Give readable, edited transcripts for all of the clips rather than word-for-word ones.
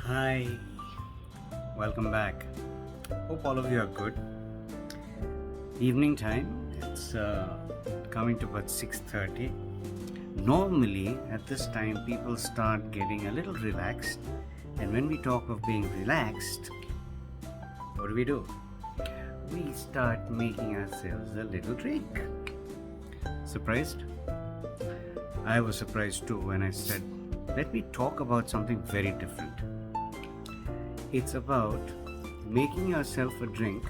Hi, welcome back. Hope all of you are good. Evening time. It's coming to about 6:30. Normally, at this time, people start getting a little relaxed, and when we talk of being relaxed, what do? We start making ourselves a little drink. Surprised? I was surprised too when I said, "Let me talk about something very different." It's about making yourself a drink,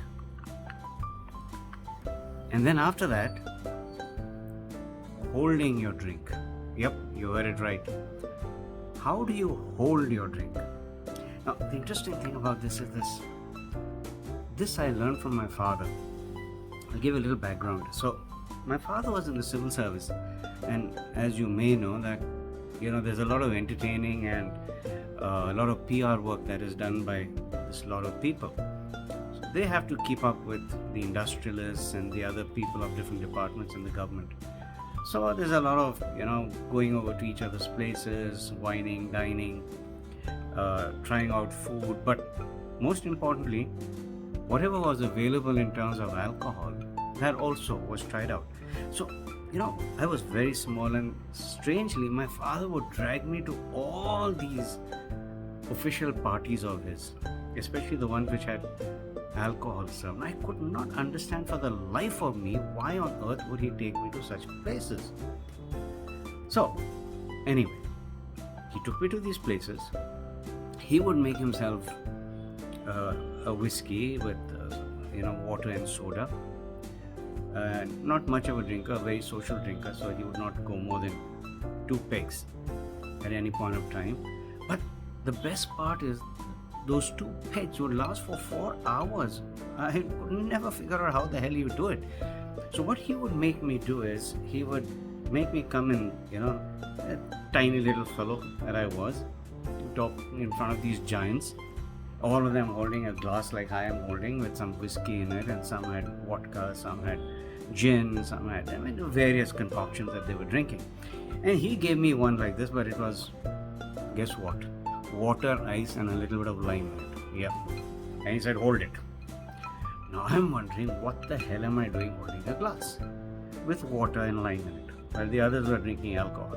and then after that, holding your drink. Yep, you heard it right. How do you hold your drink? Now, the interesting thing about this is this. This I learned from my father. I'll give you a little background. So, my father was in the civil service, and as you may know, that there's a lot of entertaining and a lot of PR work that is done by this lot of people. So they have to keep up with the industrialists and the other people of different departments in the government. So there's a lot of going over to each other's places, wining, dining, trying out food, but most importantly, whatever was available in terms of alcohol, that also was tried out. So I was very small, and strangely, my father would drag me to all these official parties of his, especially the ones which had alcohol served. I could not understand for the life of me why on earth would he take me to such places. So, anyway, he took me to these places. He would make himself a whiskey with water and soda. Not much of a drinker, a very social drinker, so he would not go more than 2 pegs at any point of time. But the best part is those 2 pegs would last for 4 hours. I could never figure out how the hell he would do it. So what he would make me do is he would make me come in, a tiny little fellow that I was, talk in front of these giants, all of them holding a glass like I am holding with some whiskey in it, and some had vodka, some had gin, some had various concoctions that they were drinking. And he gave me one like this, but it was, guess what? Water, ice, and a little bit of lime in it. Yep. And he said, hold it. Now I'm wondering, what the hell am I doing holding a glass with water and lime in it while the others were drinking alcohol?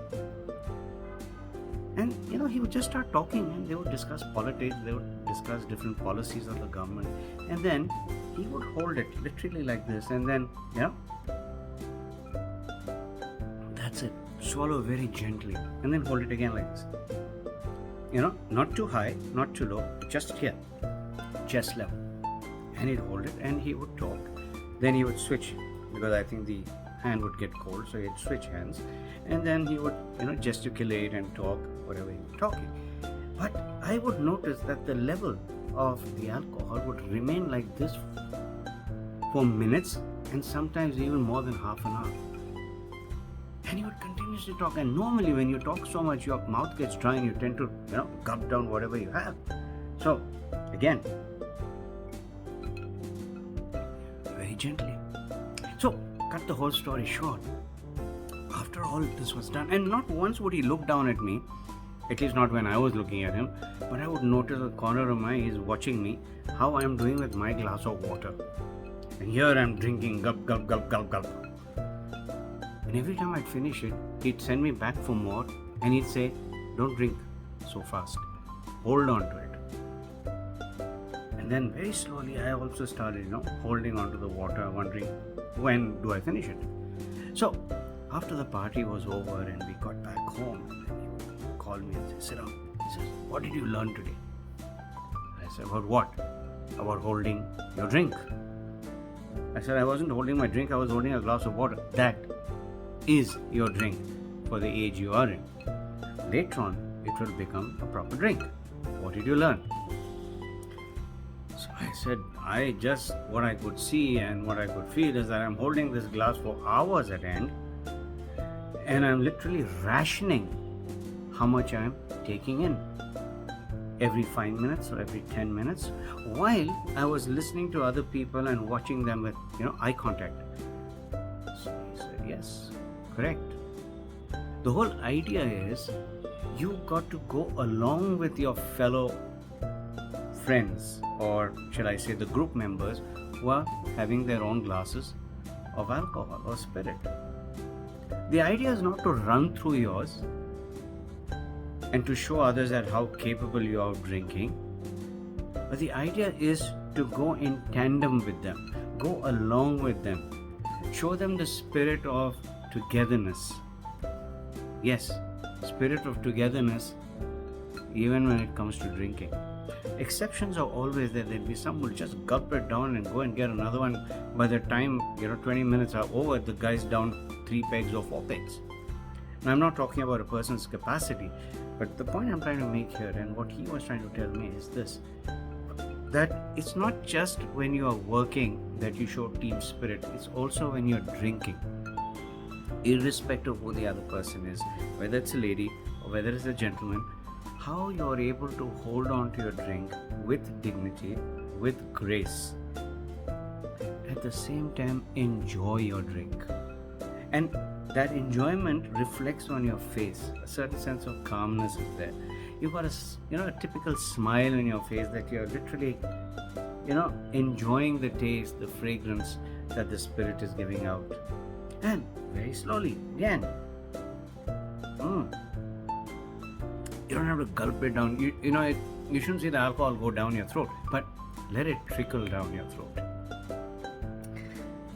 And he would just start talking, and they would discuss politics, they would discuss different policies of the government, and then he would hold it literally like this, and then that's it. Swallow very gently, and then hold it again like this. Not too high, not too low, just here, chest level. And he'd hold it, and he would talk. Then he would switch, because I think the hand would get cold, so he'd switch hands, and then he would gesticulate and talk whatever he was talking. But I would notice that the level of the alcohol would remain like this for minutes, and sometimes even more than half an hour. And he would continuously talk. And normally when you talk so much, your mouth gets dry and you tend to gulp down whatever you have. So again, very gently. So cut the whole story short, after all this was done, and not once would he look down at me, at least not when I was looking at him, but I would notice the corner of my eye is watching me, how I am doing with my glass of water. And here I am drinking, gulp, gulp, gulp, gulp, gulp. And every time I'd finish it, he'd send me back for more, and he'd say, don't drink so fast, hold on to it. And then very slowly I also started holding on to the water, wondering, when do I finish it? So after the party was over and we got back home, and then he would call me and say, sit down. He says, what did you learn today? I said, about what? About holding your drink. I said, I wasn't holding my drink, I was holding a glass of water. That is your drink for the age you are in. Later on, it will become a proper drink. What did you learn? So I said, what I could see and what I could feel is that I'm holding this glass for hours at end, and I'm literally rationing how much I'm taking in every 5 minutes or every 10 minutes, while I was listening to other people and watching them with eye contact. So he said, yes, correct. The whole idea is you got to go along with your fellow friends, or shall I say the group members, who are having their own glasses of alcohol or spirit. The idea is not to run through yours and to show others that how capable you are of drinking, but the idea is to go in tandem with them, go along with them, show them the spirit of togetherness. Yes, spirit of togetherness, even when it comes to drinking. Exceptions are always there. There'll be some who just gulp it down and go and get another one. By the time 20 minutes are over, the guy's down 3 pegs or 4 pegs. Now, I'm not talking about a person's capacity, but the point I'm trying to make here, and what he was trying to tell me, is this: that it's not just when you are working that you show team spirit, it's also when you're drinking. Irrespective of who the other person is, whether it's a lady or whether it's a gentleman, how you're able to hold on to your drink with dignity, with grace, at the same time enjoy your drink. And that enjoyment reflects on your face. A certain sense of calmness is there. You've got a typical smile on your face, that you're literally enjoying the taste, the fragrance that the spirit is giving out. And very slowly, again, you don't have to gulp it down. You shouldn't see the alcohol go down your throat, but let it trickle down your throat.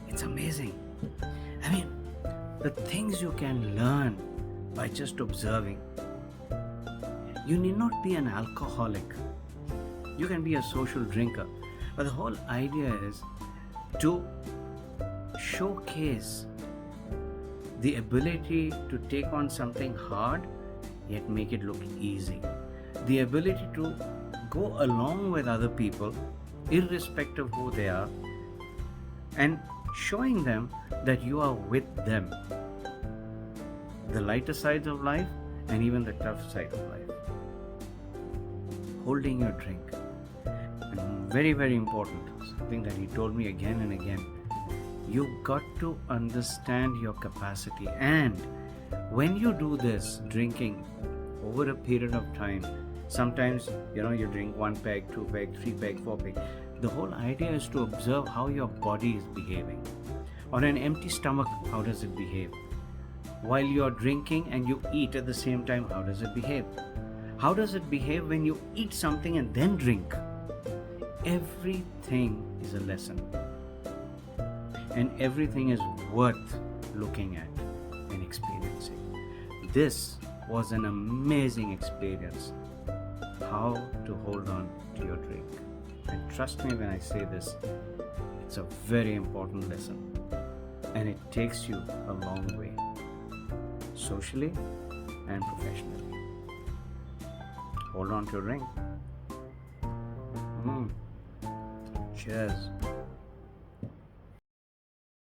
It's amazing. I mean, the things you can learn by just observing. You need not be an alcoholic. You can be a social drinker. But the whole idea is to showcase the ability to take on something hard yet make it look easy. The ability to go along with other people, irrespective of who they are, and showing them that you are with them. The lighter sides of life and even the tough side of life. Holding your drink. And very, very important, something that he told me again and again. You've got to understand your capacity, and when you do this drinking over a period of time, sometimes you drink 1 peg, 2 peg, 3 peg, 4 peg. The whole idea is to observe how your body is behaving. On an empty stomach, how does it behave? While you're drinking and you eat at the same time, how does it behave? How does it behave when you eat something and then drink? Everything is a lesson. And everything is worth looking at and experiencing. This was an amazing experience. How to hold on to your drink. And trust me when I say this, it's a very important lesson. And it takes you a long way, socially and professionally. Hold on to your drink. Cheers.